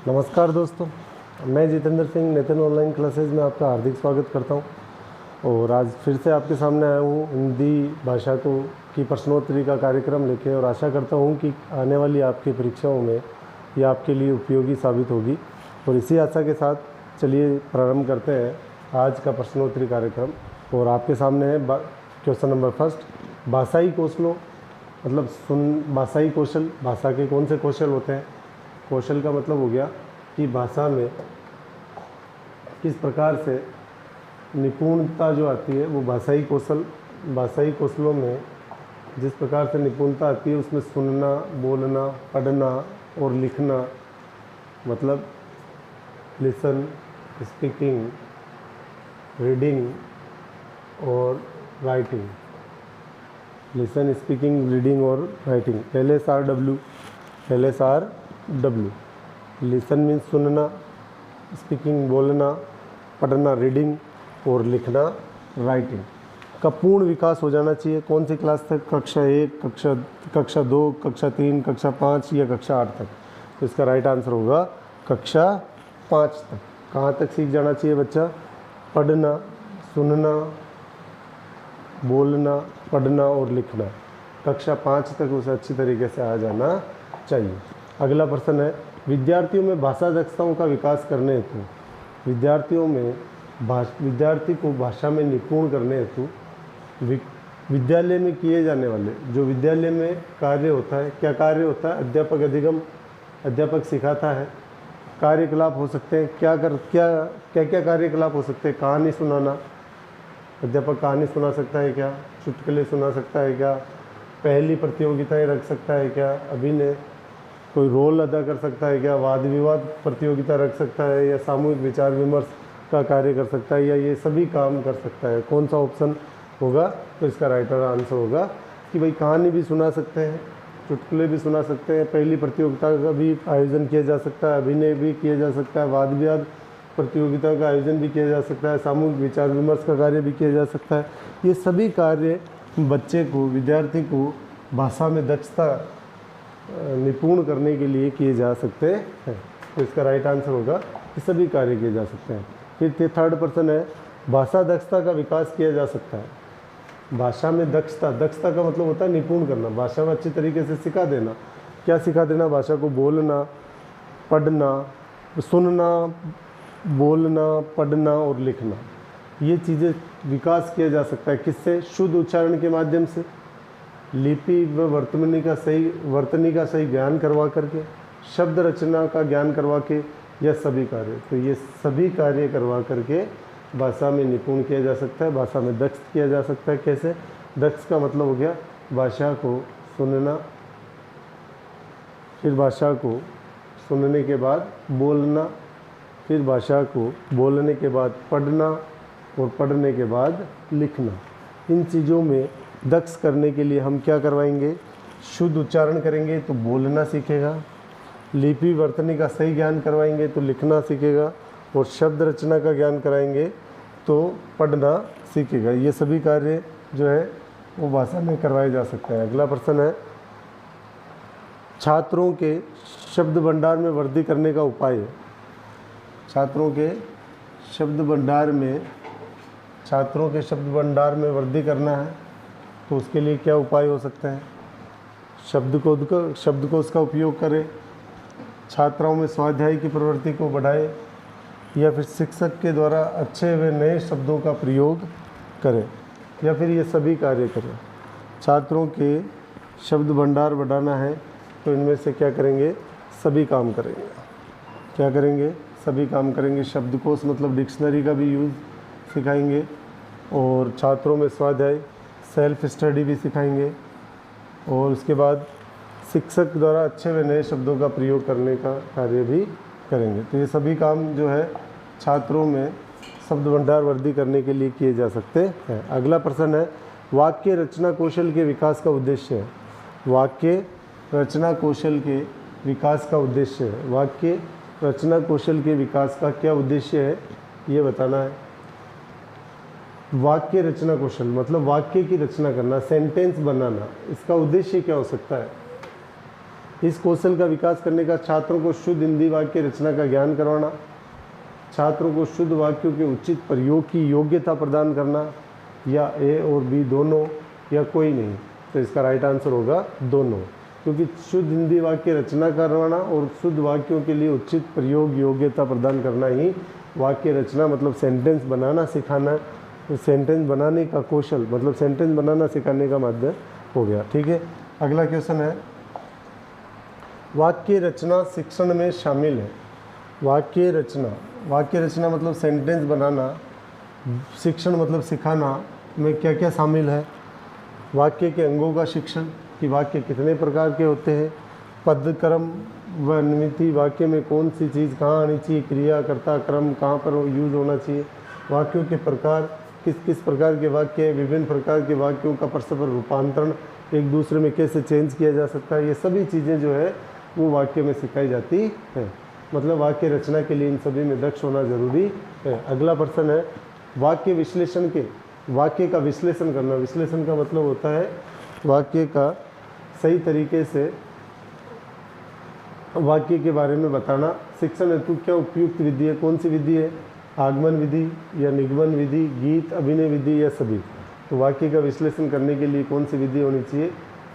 नमस्कार दोस्तों, मैं जितेंद्र सिंह नितिन ऑनलाइन क्लासेज में आपका हार्दिक स्वागत करता हूं। और आज फिर से आपके सामने आया हूं हिंदी भाषा की प्रश्नोत्तरी का कार्यक्रम लेके, और आशा करता हूं कि आने वाली आपकी परीक्षाओं में ये आपके लिए उपयोगी साबित होगी। और इसी आशा के साथ चलिए प्रारंभ करते हैं आज का प्रश्नोत्तरी कार्यक्रम। और आपके सामने है क्वेश्चन नंबर फर्स्ट, भाषाई कौशलों मतलब भाषाई कौशल। भाषा के कौन से कौशल होते हैं? कौशल का मतलब हो गया कि भाषा में किस प्रकार से निपुणता जो आती है वो भाषाई कौशलों में जिस प्रकार से निपुणता आती है उसमें सुनना, बोलना, पढ़ना और लिखना, मतलब लिसन, स्पीकिंग, रीडिंग और राइटिंग। लिसन, स्पीकिंग, रीडिंग और राइटिंग, LSRW। लिसन मीन्स सुनना, स्पीकिंग बोलना, पढ़ना रीडिंग और लिखना राइटिंग का पूर्ण विकास हो जाना चाहिए। कौन सी क्लास तक? कक्षा 1, कक्षा 2, कक्षा 3, कक्षा 5 या कक्षा 8 तक। तो इसका राइट आंसर होगा कक्षा 5 तक। कहाँ तक सीख जाना चाहिए बच्चा? पढ़ना, सुनना, बोलना, पढ़ना और लिखना, कक्षा 5 तक उसे अच्छी तरीके से आ जाना चाहिए। अगला प्रश्न है, विद्यार्थियों में भाषा दक्षताओं का विकास करने हेतु विद्यार्थी को भाषा में निपुण करने हेतु विद्यालय में किए जाने वाले जो विद्यालय में कार्य होता है, क्या कार्य होता है? अध्यापक अधिगम, अध्यापक सिखाता है। कार्यकलाप हो सकते हैं, क्या कार्यकलाप हो सकते हैं? कहानी सुनाना, अध्यापक कहानी सुना सकता है क्या? चुटकुले सुना सकता है क्या? पहली प्रतियोगिताएं रख सकता है क्या? अभिनय, कोई रोल अदा कर सकता है क्या? वाद विवाद प्रतियोगिता रख सकता है, या सामूहिक विचार विमर्श का कार्य कर सकता है, या ये सभी काम कर सकता है? कौन सा ऑप्शन होगा? तो इसका राइट आंसर होगा कि भाई कहानी भी सुना सकते हैं, चुटकुले भी सुना सकते हैं, पहली प्रतियोगिता का भी आयोजन किया जा सकता है, अभिनय भी किया जा सकता है, वाद विवाद प्रतियोगिता का आयोजन भी किया जा सकता है, सामूहिक विचार विमर्श का कार्य भी किया जा सकता है। ये सभी कार्य बच्चे को, विद्यार्थी को भाषा में दक्षता निपुण करने के लिए किए जा सकते हैं। तो इसका राइट आंसर होगा कि सभी कार्य किए जा सकते हैं। फिर थर्ड प्रश्न है, भाषा दक्षता का विकास किया जा सकता है। भाषा में दक्षता का मतलब होता है निपुण करना, भाषा में अच्छी तरीके से सिखा देना। क्या सिखा देना? भाषा को बोलना, पढ़ना, सुनना, बोलना, पढ़ना और लिखना, ये चीज़ें विकास किया जा सकता है। किससे? शुद्ध उच्चारण के माध्यम से, लिपि व वर्तनी का सही ज्ञान करवा करके, शब्द रचना का ज्ञान करवा के, यह सभी कार्य। तो ये सभी कार्य करवा करके भाषा में निपुण किया जा सकता है, भाषा में दक्ष किया जा सकता है। कैसे? दक्ष का मतलब हो गया भाषा को सुनना, फिर भाषा को सुनने के बाद बोलना, फिर भाषा को बोलने के बाद पढ़ना और पढ़ने के बाद लिखना। इन चीज़ों में दक्ष करने के लिए हम क्या करवाएंगे? शुद्ध उच्चारण करेंगे तो बोलना सीखेगा, लिपि वर्तनी का सही ज्ञान करवाएंगे तो लिखना सीखेगा, और शब्द रचना का ज्ञान कराएंगे तो पढ़ना सीखेगा। ये सभी कार्य जो है वो भाषा में करवाए जा सकते हैं। अगला प्रश्न है, छात्रों के शब्द भंडार में वृद्धि करने का उपाय। छात्रों के शब्द भंडार में वृद्धि करना है तो उसके लिए क्या उपाय हो सकते हैं? शब्दकोश का उपयोग करें, छात्राओं में स्वाध्याय की प्रवृत्ति को बढ़ाए, या फिर शिक्षक के द्वारा अच्छे व नए शब्दों का प्रयोग करें, या फिर ये सभी कार्य करें। छात्रों के शब्द भंडार बढ़ाना है तो इनमें से क्या करेंगे? सभी काम करेंगे। क्या करेंगे? सभी काम करेंगे। शब्दकोश मतलब डिक्शनरी का भी यूज़ सिखाएंगे, और छात्रों में स्वाध्याय, सेल्फ स्टडी भी सिखाएंगे, और उसके बाद शिक्षक द्वारा अच्छे व नए शब्दों का प्रयोग करने का कार्य भी करेंगे। तो ये सभी काम जो है छात्रों में शब्द भंडार वृद्धि करने के लिए किए जा सकते हैं। अगला प्रश्न है, वाक्य रचना कौशल के विकास का उद्देश्य है। वाक्य रचना कौशल के विकास का उद्देश्य है। वाक्य रचना कौशल के विकास का क्या उद्देश्य है ये बताना है। वाक्य रचना कौशल मतलब वाक्य की रचना करना, सेंटेंस बनाना, इसका उद्देश्य क्या हो सकता है? इस कौशल का विकास करने का छात्रों को शुद्ध हिंदी वाक्य रचना का ज्ञान करवाना, छात्रों को शुद्ध वाक्यों के उचित प्रयोग की योग्यता प्रदान करना, या ए और बी दोनों, या कोई नहीं। तो इसका राइट आंसर होगा दोनों, क्योंकि शुद्ध हिंदी वाक्य रचना करवाना और शुद्ध वाक्यों के लिए उचित प्रयोग योग्यता प्रदान करना ही वाक्य रचना मतलब सेंटेंस बनाना सिखाना, सेंटेंस बनाने का कौशल मतलब सेंटेंस बनाना सिखाने का माध्यम हो गया। ठीक है, अगला क्वेश्चन है, वाक्य रचना शिक्षण में शामिल है। वाक्य रचना मतलब सेंटेंस बनाना, शिक्षण मतलब सिखाना में क्या क्या शामिल है। वाक्य के अंगों का शिक्षण, कि वाक्य कितने प्रकार के होते हैं, पद क्रम व निमित्ति, वाक्य में कौन सी चीज़ कहाँ आनी चाहिए, क्रिया कर्ता क्रम कहाँ पर यूज होना चाहिए, वाक्यों के प्रकार, किस किस प्रकार के वाक्य हैं, विभिन्न प्रकार के वाक्यों का परस्पर रूपांतरण एक दूसरे में कैसे चेंज किया जा सकता है, ये सभी चीज़ें जो है वो वाक्य में सिखाई जाती है। मतलब वाक्य रचना के लिए इन सभी में दक्ष होना जरूरी है। अगला प्रश्न है, वाक्य विश्लेषण के, वाक्य का विश्लेषण करना। विश्लेषण का मतलब होता है वाक्य का सही तरीके से वाक्य के बारे में बताना। शिक्षण हेतु क्या उपयुक्त विधि है, कौन सी विधि है, आगमन विधि या निगमन विधि, गीत अभिनय विधि या सभी। तो वाक्य का विश्लेषण करने के लिए कौन सी विधि होनी चाहिए,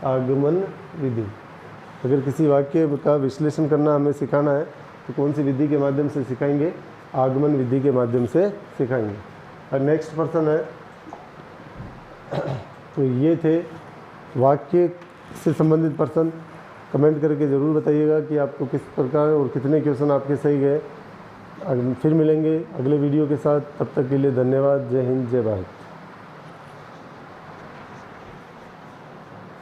आगमन विधि। अगर किसी वाक्य का विश्लेषण करना हमें सिखाना है तो कौन सी विधि के माध्यम से सिखाएंगे, आगमन विधि के माध्यम से सिखाएंगे। और नेक्स्ट प्रश्न है, तो ये थे वाक्य से संबंधित प्रश्न। कमेंट करके ज़रूर बताइएगा कि आपको किस प्रकार और कितने क्वेश्चन आपके सही गए। फिर मिलेंगे अगले वीडियो के साथ, तब तक के लिए धन्यवाद। जय हिंद, जय भारत।